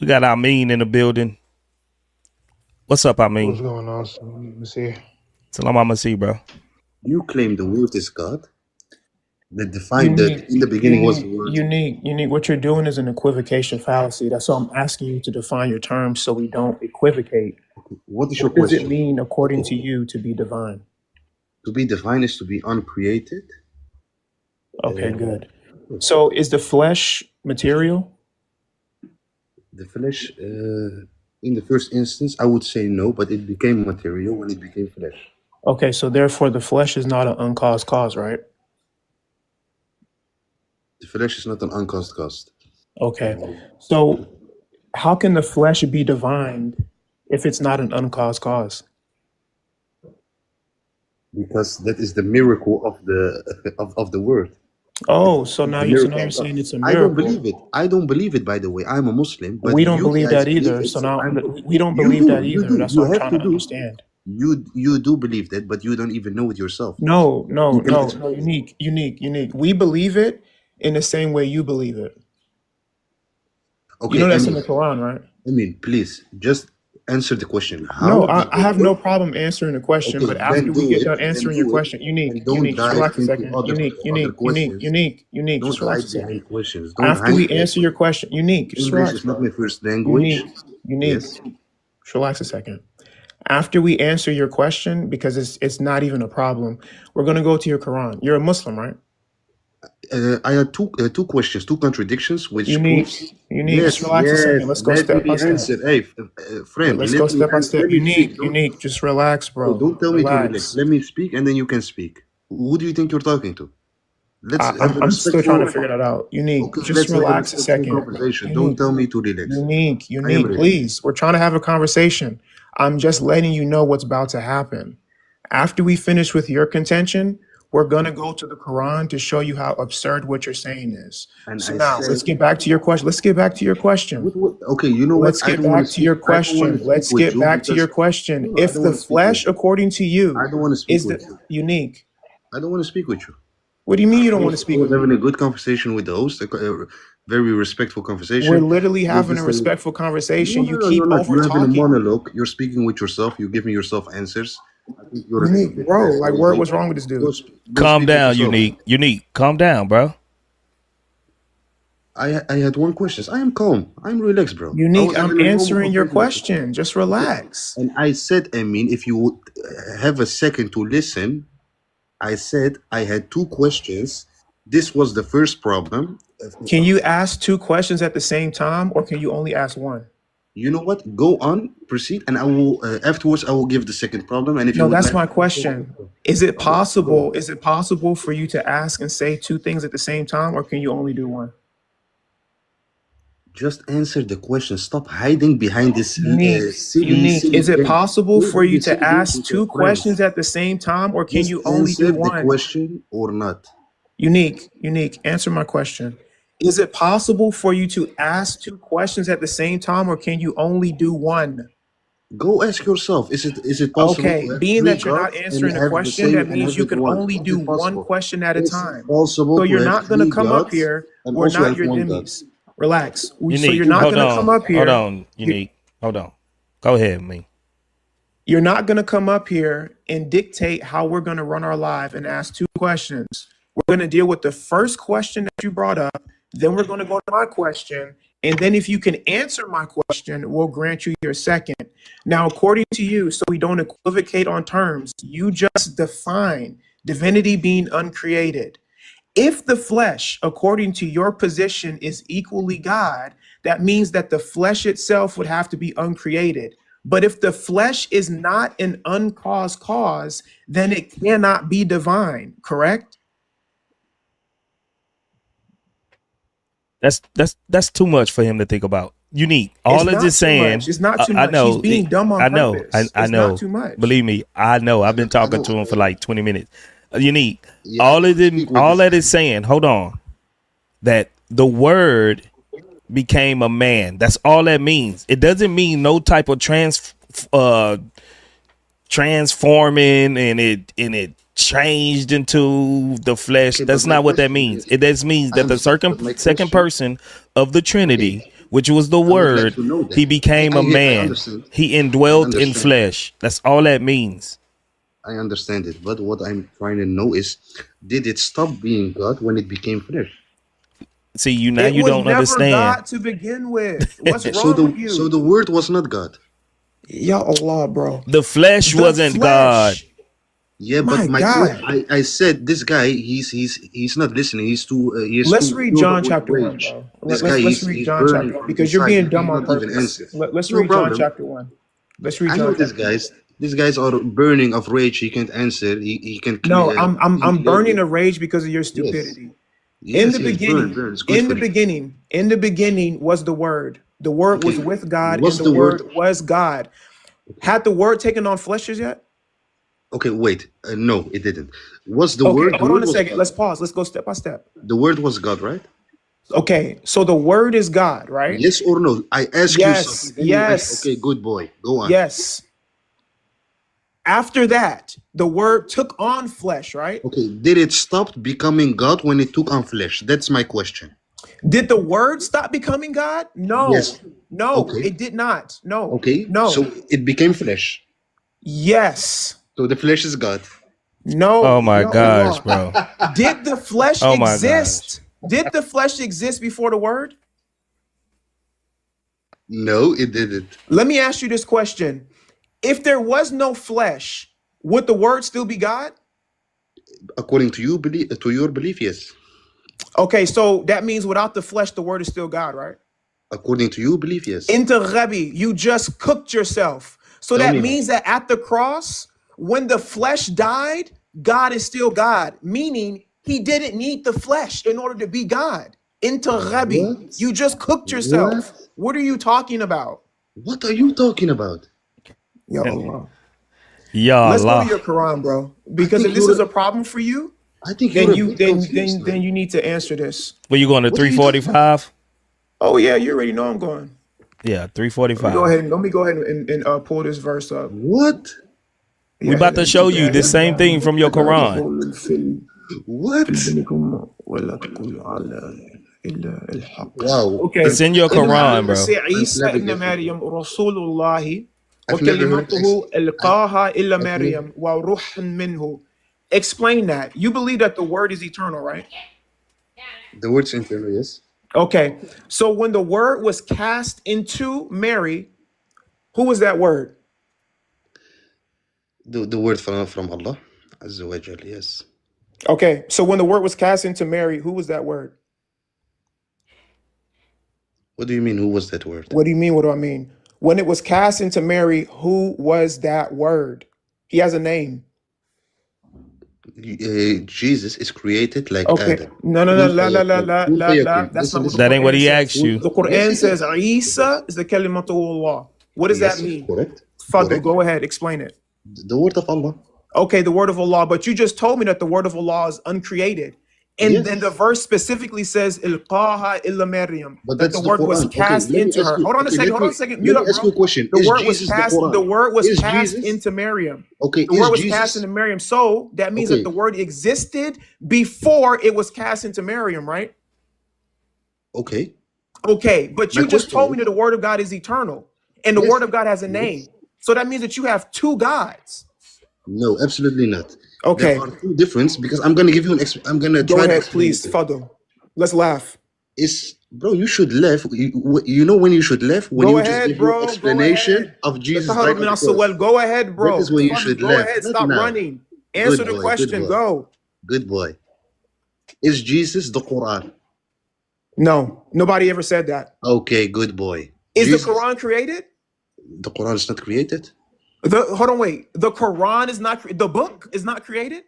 We got Amin in the building. What's up, What's Amin? going on? So, let me see. Salam alaikum, bro. You claim the word is God. That defined that Unique, in the beginning was unique, the word. unique. What you're doing is an equivocation fallacy. That's why I'm asking you to define your terms so we don't equivocate. What is your What does it question? mean, according to you, to be divine? To be divine is to be uncreated. Okay, good. So, is the flesh material? The flesh, in the first instance, I would say no, but it became material when it became flesh. Okay, so therefore, the flesh is not an uncaused cause, right? The flesh is not an uncaused cause. Okay, so how can the flesh be divine if it's not an uncaused cause? Because that is the miracle of the of the word. Oh, so now The you so miracle now you're of God. saying it's a I don't miracle. believe it. I don't believe it, by the way. I'm a Muslim, but We don't you believe guys that believe either. it. So So now I'm. we don't You believe do. that You either. do. That's what You I'm have trying to to do. understand. You do believe that, but you don't even know it yourself. No, no, You can no, no. explain it. Unique. We believe it in the same way you believe it. You know Okay, that's in the Quran, right? I mean, please just answer the question. No, How does I it have no work? problem answering the question, Okay, but then after we do get it. done Then answering your do it, question, and don't just dive relax a into second. other questions. Unique, Don't just relax hide a behind second. questions. Don't After hide. we answer your question, just English relax, is not bro. my first language. Unique, Yes. just relax a second. After we answer your question, because it's not even a problem, we're gonna go to your Quran. You're a Muslim, right? I had two questions, two contradictions, which proves. Unique. Just Yes, relax a second. yes. Let's go Let step by me step. answer. Hey, friend, Let's go let me step by answer. step. Let me speak. Unique. Just relax, bro. Don't tell me to relax. Relax. Let me speak, and then you can speak. Who do you think you're talking to? Let's have a I'm still trying to respectful. figure that out. Unique. Okay, Just let's have a relax a respectful second. conversation. Don't Unique. tell me to relax. I am ready. Please. We're trying to have a conversation. I'm just letting you know what's about to happen. After we finish with your contention, we're gonna go to the Quran to show you how absurd what you're saying is. And So I now said, let's get back to your question. Let's get back to your question. okay, you know what? Let's I get don't want to back to speak. your I don't want question. to speak Let's with get you back to your because question. no, I If don't the want to speak with flesh, you. according to I you, don't want to speak is with the you. unique. I don't want to speak with you. What do you mean you don't want to I speak was with me? having a good conversation with the host, a very respectful We're conversation. literally You're having a just saying, respectful conversation. You no, keep you're not. over You're having a talking. monologue. You're speaking with yourself. You're giving yourself answers. I think you're a little Unique, bit bro. Like, crazy. what's wrong with this dude? Go Calm speak with down, yourself. Unique. Calm down, bro. I had one question. I am calm. I'm relaxed, bro. I Unique, was I'm having a normal answering your conversation with you. question. Just relax. And I said, I mean, if you would have a second to listen, I said I had two questions. This was the first problem. Can you ask two questions at the same time, or can you only ask one? You know what? Go on, proceed, and I will afterwards. I will give the second problem. And if you No, would that's like, my question. Is it possible? Is it possible for you to ask and say two things at the same time, or can you only do one? just answer the question. Stop hiding behind this silly Is it game. possible Don't for do you this to silly games ask with your two friends. questions at the same time, or can Just you only do answer the one? question or not. Unique. Answer my question. Is it possible for you to ask two questions at the same time, or can you only do one? Go ask yourself. Is it possible Okay, to have being three that you're not gods and answering the have the question, same that and means have you it can one? only Is do it one possible? question at a It's time. possible So to you're have not gonna three come up gods here. and We're also not have your one god. dhimmis. Relax. So you're Unique. not Hold gonna come on. up here. You- Unique. Hold on. Go ahead, me. You're not gonna come up here and dictate how we're gonna run our life and ask two questions. We're gonna deal with the first question that you brought up. Then we're gonna go to my question. And then if you can answer my question, we'll grant you your second. Now, according to you, so we don't equivocate on terms, you just define divinity being uncreated. If the flesh, according to your position, is equally God, that means that the flesh itself would have to be uncreated. But if the flesh is not an uncaused cause, then it cannot be divine, correct? That's too much for him to think about. Unique. It's All of not this too much. saying, It's not too I much. He's know, being dumb on I know, purpose. I It's not know. too much. Believe me, I know. I've been I talking to don't. him for like 20 minutes. Unique. Yeah, I don't want to speak with All this that guy. is saying. Hold on. That the word became a man. That's all that means. It doesn't mean no type of transforming and it changed into the flesh. Okay, but That's my not what that question means. is, It just means I that the understand. But my second question, person of the okay, Trinity which was the I would like word. to know that. He became a I man. understand. He I indwelt in understand. flesh. That's all that means. I understand it. But what I'm trying to know is, did it stop being God when it became flesh? See, you now It you was don't never understand. God to begin with. What's So wrong with the you? word was not God. Ya Allah, bro. The flesh The wasn't God. flesh. Yeah, but My God. I said this guy, he's not listening. He is Let's too read filled up John with chapter 1, rage. bro. This guy, Let's read he's John burning chapter 1 from because you're inside. being He dumb on cannot even purpose. answer. Let's No read John problem. chapter 1. Let's read I know John this chapter 1. guys. These guys are burning of rage. He can't answer. He can No, I'm think burning clearly. a rage because of your Yes, stupidity. In yes, the yes. Burn, beginning, burn. It's good for you. in the beginning was the Word. The Word Okay, was with God, and what's the the word? Word was God. Had the Word taken on fleshes yet? Okay, wait. No, it didn't. What's the Okay, word? The hold on word a was second. God. Let's pause. Let's go step by step. The word was God, right? Okay, so the Word is God, right? Yes or no? I ask you something, Yes, then you answer. yes, Okay, good boy. Go on. yes. After that, the Word took on flesh, right? Okay, did it stop becoming God when it took on flesh? That's my question. Did the Word stop becoming God? No, Yes. no, Okay. it did not. No, Okay. So no, it became flesh. yes, So the flesh is God. Oh no, my ya gosh, Allah. bro. Did the flesh Oh my gosh. exist? Did the flesh exist before the Word? No, it didn't. Let me ask you this question. If there was no flesh, would the Word still be God? According to you belief, to your belief, yes. Okay, so that means without the flesh, the Word is still God, right? According to you belief, yes. Into Rebbe, you just cooked yourself. So Tell that me how. means that at the cross, when the flesh died, God is still God, meaning he didn't need the flesh in order to be God. Into Rebbe, What? you just cooked What? yourself. What are you talking about? What are you talking about? Ya Allah. Ya Let's go to your Allah. Quran, bro. I Because if think this you're is a problem for you, I think then you're a you bit then confused, then then man. you need to answer this. Were you going to What are you talking? 345? Oh yeah, you already know I'm going. Yeah, Let me go ahead 345. and pull this verse up. What? We يا about أهل to show you الكتاب the same لا thing from your لا Quran. تقولوا في What? البنكم ولا تقولوا على إلا الحق. Wow. Okay. It's in your إنما Quran, bro. المسيح I'm عيسى ابن flabbergasted. مريم رسول الله I've never heard. وكلمته I, ألقاها إلى I've never. مريم وروح منه. Explain that. You believe that the word is eternal, right? The word's internal, yes. Okay. So when the word was cast into Mary, who was that word? The word from Allah, Azza wa Jal, yes. Okay. So when the word was cast into Mary, who was that word? What do you mean? Who was that word? What do you mean? What do I mean? When it was cast into Mary, who was that word? He has a name. Jesus is created like Okay. Adam. No, no, no, Kun la, la, la, fayakun. la, Kun la, la. fayakun. That's Listen, not what the listen. That ain't what Quran he says. asked you. The Yes, Quran it says is. It Isa is. is the kalimatullah. What does that Yes, mean? correct. Fadl, Correct. go ahead, explain it. The word of Allah. Okay, the word of Allah, but you just told me that the word of Allah is uncreated. And then the Yes. verse specifically says Ilqaha illa Maryam, But that the that's the word was Quran. Okay, cast let me into ask her. you. Okay, Hold on a second, mute let me up, ask you bro. a question. Is Jesus the The Quran? word was Is cast Jesus into Maryam. okay? The Is word was cast Jesus into Miriam. So that means that okay? the word existed before it was cast into Miriam, right? Okay. Okay, but My you just question told me that is the word of God is eternal and the word yes, of God has a name. yes. So that means that you have two gods. No, absolutely not. There Okay, are two difference because I'm gonna give you I'm gonna go try to ahead, explain please. it to you. Fadl. Let's laugh. Is bro, you should laugh. You know when you should laugh when Go you just ahead, give your bro. Go explanation ahead. of Jesus Go died on the cross. ahead, That bro. is when you Fadl, should go laugh. ahead. Not Stop now. running. Answer Good the boy. Good question. boy. Go. Good boy. Is Jesus the Quran? No, nobody ever said that. Okay. Good boy. Is the Jesus. Quran created? The Quran is not created. Hold on, wait. The Quran is not the book is not created.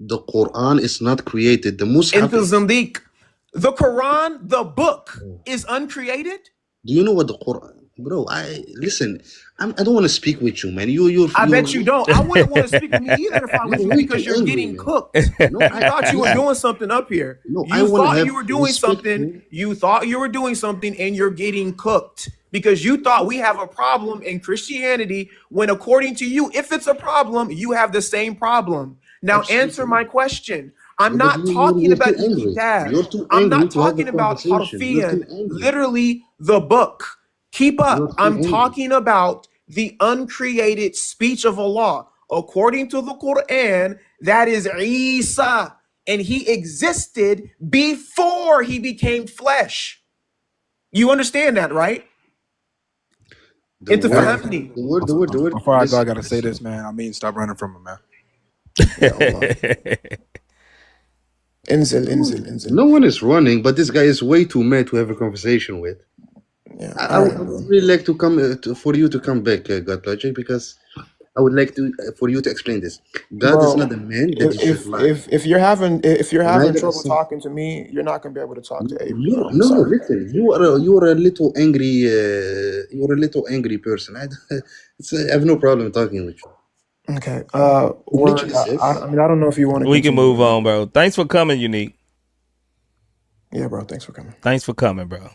The Quran is not created. The Into Mus'haf is. Zandiq. The Quran, the book, is uncreated. Do you know what the Quran, bro? I listen. I don't want to speak with you, man. I bet you don't. I wouldn't want to speak with me either if I you're was you way because too you're angry, getting man. cooked. No, You I thought you were listen. doing something up here. No, I You want to thought have you were doing something. respectful. You thought you were doing something and you're getting cooked because you thought we have a problem in Christianity when according to you, if it's a problem, you have the same problem. Now answer Absolutely my not. question. I'm But not talking you're too about the angry. kitab. You're too I'm angry not to have a talking about conversation. You're too harfiyan, angry. literally the book. Keep You're up. too I'm angry. talking about the uncreated speech of Allah. According to the Quran, that is Isa, and he existed before he became flesh. You understand that, right? The Into word, Hey, Fahmni. the word. before I go, I Listen, gotta say listen. this, man. I mean, stop running from him, man. Yeah, Allah. Inzil, inzil, inzil. No one is running, but this guy is way too mad to have a conversation with. Yeah. I All would right, bro. really like to come for you to come back, God Logic, because I would like to for you to explain this. God is not Bro, a man that he should lie. if you're having Neither a trouble son. talking to me, you're not gonna be able to talk to Avery, You bro. I'm no, sorry. listen. You are a little angry. You're a little angry person. I have no problem talking with you. Okay. It Word. literally says. I mean, I don't know if you want to We can continue. move on, bro. Thanks for coming, Unique. Yeah, bro. Thanks for coming. Thanks for coming, bro.